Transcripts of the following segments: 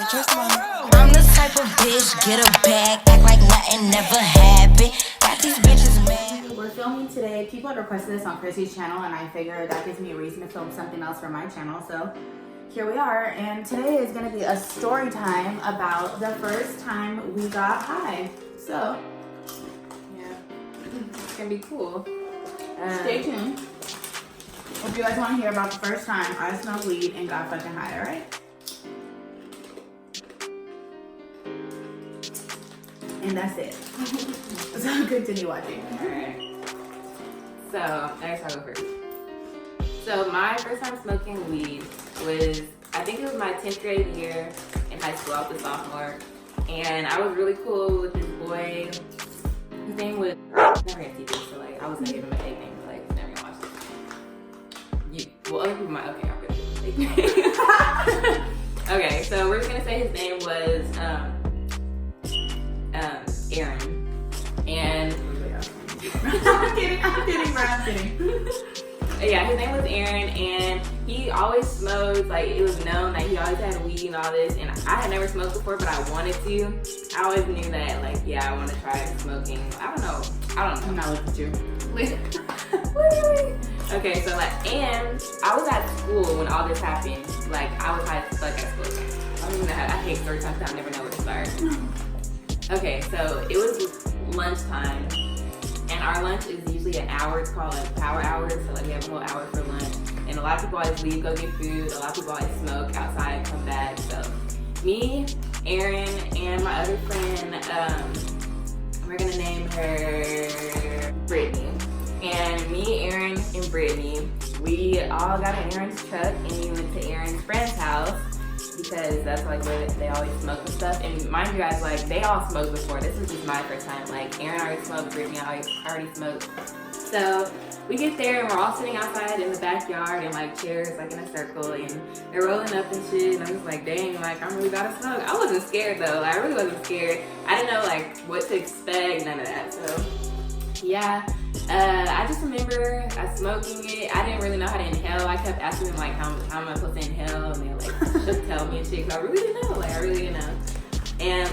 I'm the type of bitch, get a bag, act like nothing never happened. Got these bitches mad. We're filming today. People had requested this on Chrissy's channel, and I figured that gives me a reason to film something else for my channel. So here we are, and today is going to be a story time about the first time we got high. So yeah, it's gonna be cool. Stay tuned. If you guys want to hear about the first time I smoked weed and got fucking high, alright? And that's it. So continue watching. Alright. So, I guess I'll go first. So, my first time smoking weed was, I think it was my 10th grade year in high school. I was a sophomore. And I was really cool with this boy. His name was, never had TV, so like, I was gonna give him a fake name, but like, never gonna watch it. Well, other people might, okay, I'm gonna give him a fake name. Okay, so we're just gonna say his name was, Aaron. And I'm kidding, bro, I'm kidding. Yeah, his name was Aaron, and he always smoked. Like, it was known that he always had weed and all this, and I had never smoked before, but I wanted to. I always knew that, like, yeah, I want to try smoking. I don't know. I'm not looking at you. Okay, so like, and I was at school when all this happened. Like, I was high as fuck at school. I don't even know how, I hate story times, I never know where to start. Okay, so it was lunchtime, and our lunch is usually an hour. It's called like power hour, so like we have a whole hour for lunch. And a lot of people always leave, go get food. A lot of people always smoke outside and come back. So me, Aaron, and my other friend, we're gonna name her Brittany. And me, Aaron, and Brittany, we all got in Aaron's truck and we went to Aaron's friend's house, because that's like where they always smoke and stuff. And mind you guys, like, they all smoked before. This was just my first time. Like, Aaron already smoked, Brittany already smoked. So we get there and we're all sitting outside in the backyard in like chairs, like in a circle, and they're rolling up and shit. And I'm just like, dang, like, I'm really about to smoke. I wasn't scared though. I really wasn't scared. I didn't know like what to expect, none of that. So yeah. I just remember smoking it. I didn't really know how to inhale. I kept asking them like, how am I supposed to inhale? And they like just tell me and shit, because I really didn't know. Like, I really didn't know. And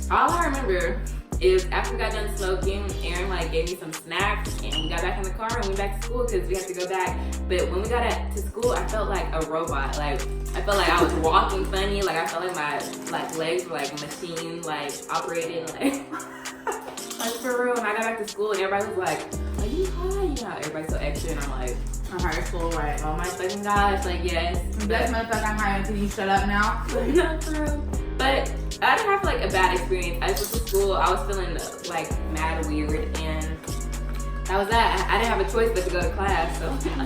all I remember is after we got done smoking, Aaron like gave me some snacks, and we got back in the car and went back to school because we had to go back. But when we got to school, I felt like a robot. Like, I felt like I was walking funny. Like, I felt like my legs were like machine like operated. Like for real, when I got back to school and everybody was like, are you high? You know, everybody's so extra, and I'm like, I'm high at school, right? oh my fucking gosh, like, yes. That's motherfucker, I'm high until you shut up now. Not for real. But I didn't have like a bad experience. I just went to school, I was feeling like mad weird, and that was that. I didn't have a choice but to go to class, so I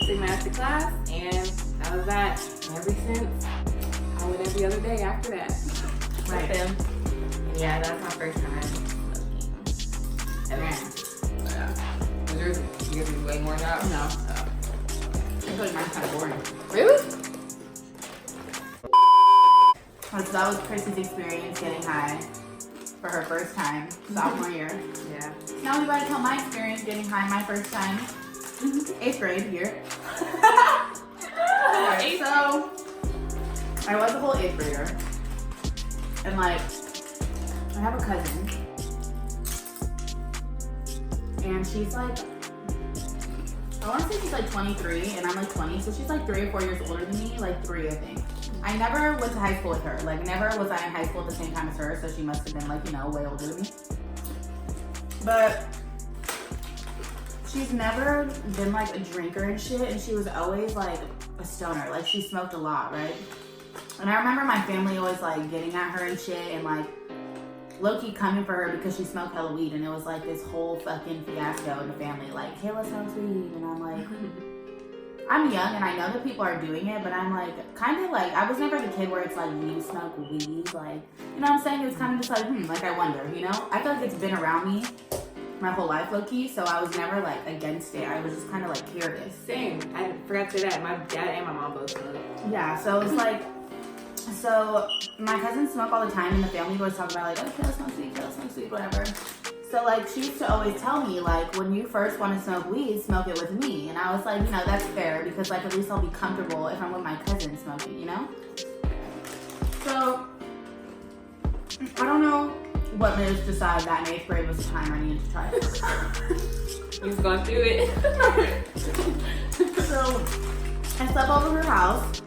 took my ass to class, and that was that. And ever since, I went every other day after that. Right. And yeah, that's my first time smoking. Yeah. Was yours, you guys way more than that? No. I feel like mine's kind of boring. Really? So that was Chrissy's experience getting high for her first time, sophomore year. Yeah. Now we about to tell my experience getting high my first time, 8th grade year. Alright, so I was a whole 8th grader, and like, I have a cousin, and she's like, I want to say she's like 23 and I'm like 20, so she's like 3 or 4 years older than me, like 3 I think. I never went to high school with her, like never was I in high school at the same time as her, so she must have been like, you know, way older than me. But she's never been like a drinker and shit, and she was always like a stoner, like she smoked a lot, right? And I remember my family always like getting at her and shit, and like low-key coming for her because she smoked hella weed, and it was like this whole fucking fiasco in the family, like, Kayla smokes weed, and I'm like, I'm young and I know that people are doing it, but I'm like, kind of like, I was never the kid where it's like, you smoke weed, like, you know what I'm saying? It was kind of just like, like, I wonder, you know? I feel like it's been around me my whole life, low-key, so I was never like against it. I was just kind of like curious. Same. I forgot to say that. My dad and my mom both smoke. Yeah, so it's like, so my cousins smoke all the time, and the family always talk about like, oh, Kayla smokes weed, whatever. So like she used to always tell me like, when you first want to smoke weed, smoke it with me. And I was like, you know, that's fair because like at least I'll be comfortable if I'm with my cousin smoking, you know? So I don't know what made us decide that in 8th grade was the time I needed to try it. You was going through it. So I slept over her house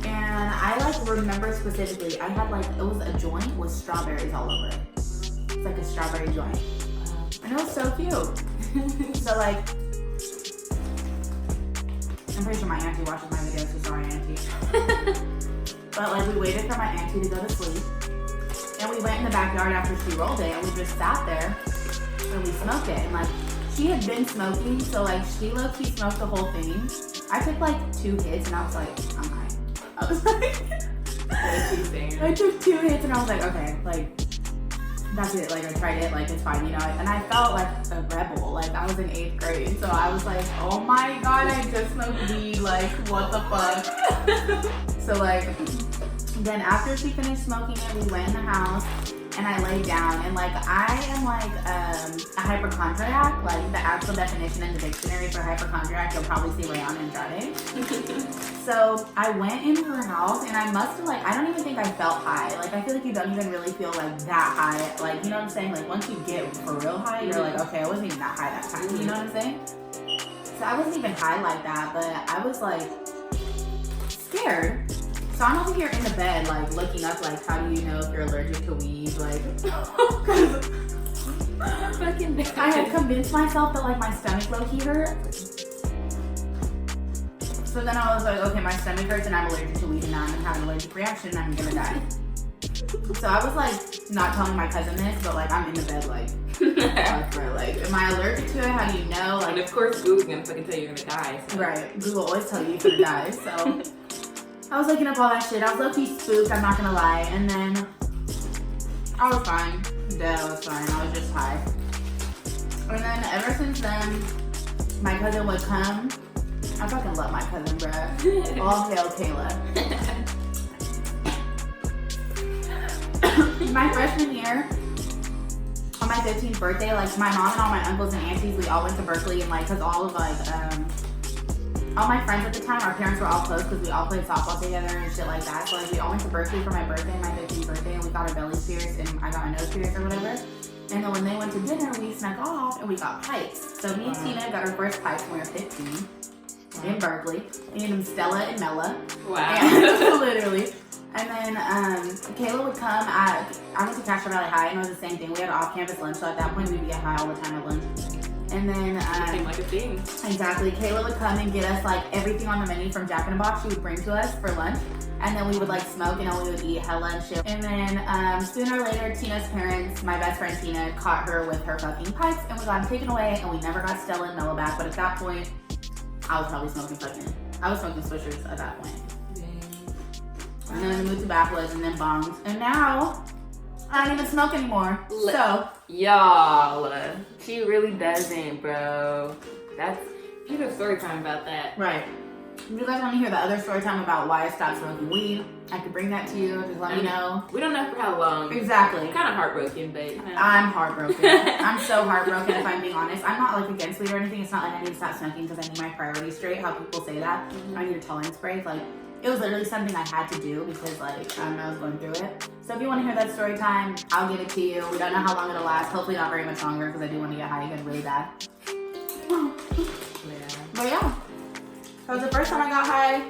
and I like remember specifically, I had like, it was a joint with strawberries all over it. It's like a strawberry joint. And it was so cute. So like, I'm pretty sure my auntie watches my videos, so sorry auntie. But like we waited for my auntie to go to sleep. And we went in the backyard after she rolled it and we just sat there and we smoked it. And like, she had been smoking, so like she low-key smoked the whole thing. I took like 2 hits and I was like, I'm high. I was like, I took 2 hits and I was like, okay, like, that's it. Like I tried it, like it's fine, you know. And I felt like a rebel. Like I was in 8th grade, so I was like, oh my god, I just smoked weed. Like what the fuck? So like, then after she finished smoking it, we went in the house and I laid down. And like I am like a hypochondriac. Like the actual definition in the dictionary for hypochondriac, you'll probably see Leon and Andrade. So I went in her house and I must have like, I don't even think I felt high. Like I feel like you don't even really feel like that high. Like, you know what I'm saying? Like once you get for real high, you're like, okay, I wasn't even that high that time. You know what I'm saying? So I wasn't even high like that, but I was like scared. So I'm over here in the bed, like looking up, like how do you know if you're allergic to weed? Like, I had convinced myself that like my stomach low-key hurt. So then I was like, okay, my stomach hurts and I'm allergic to weed and now I'm gonna have an allergic reaction and I'm gonna die. So I was like, not telling my cousin this, but like I'm in the bed like, bro, like, am I allergic to it? How do you know? Like, and of course, Google's gonna fucking tell you you're gonna die. So. Right, Google always tell you you're gonna die. So I was looking up all that shit. I was low-key spooked, I'm not gonna lie. And then I was fine. Yeah, I was fine. I was just high. And then ever since then, my cousin would come. I fucking love my cousin, bruh. All hail Kayla. My freshman year, on my 15th birthday, like my mom and all my uncles and aunties, we all went to Berkeley and like, cause all of like, all my friends at the time, our parents were all close because we all played softball together and shit like that. So like we all went to Berkeley for my birthday, my 15th birthday, and we got our bellies pierced and I got my nose pierced or whatever. And then when they went to dinner, we snuck off and we got pipes. So me and Tina got our first pipes when we were 15 in Berkeley. We named them Stella and Mella. Wow. And, literally. And then Kayla would come I went to Castro Valley High and it was the same thing. We had off-campus lunch, so at that point we'd get high all the time at lunch. And then seemed like a thing. Exactly. Kayla would come and get us like everything on the menu from Jack in the Box. She would bring to us for lunch, and then we would like smoke, and then we would eat hella and shit. And then sooner or later, Tina's parents, my best friend Tina, caught her with her fucking pipes, and we got them taken away, and we never got Stella and Mella back. But at that point, I was probably smoking swishers at that point. And then we moved to backwoods, and then bongs, and now I don't even smoke anymore. So y'all, she really doesn't, bro. That's you have a story time about that. Right. If you guys want to hear the other story time about why I stopped smoking weed, I could bring that to you. Just let me know. We don't know for how long. Exactly. I'm kind of heartbroken, but I'm heartbroken. I'm so heartbroken if I'm being honest. I'm not like against weed or anything. It's not like I need to stop smoking because I need my priorities straight. How people say that. I need a tolerance break. Like it was literally something I had to do because like I was going through it. So if you want to hear that story time, I'll give it to you. We don't know how long it'll last. Hopefully not very much longer because I do want to get high again really bad. But yeah. That was the first time I got high.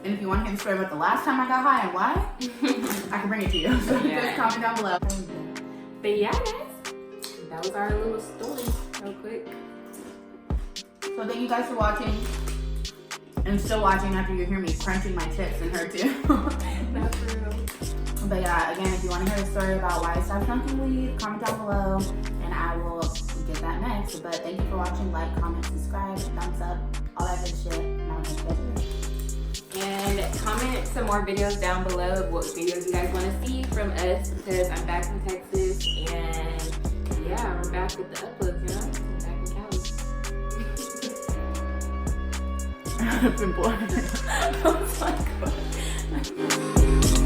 And if you want to hear the story about the last time I got high and why, I can bring it to you. So just comment down below. But yeah, guys, that was our little story real quick. So thank you guys for watching. And still watching after you hear me crunching my chips and her too. Not for real. But yeah, again, if you want to hear a story about why I stopped smoking weed, comment down below and I will get that next. But thank you for watching. Like, comment, subscribe, thumbs up, all that good shit. And comment some more videos down below of what videos you guys want to see from us because I'm back from Texas and yeah, we're back with the uploads, you know? We're back in Cali. It's important. Oh my god.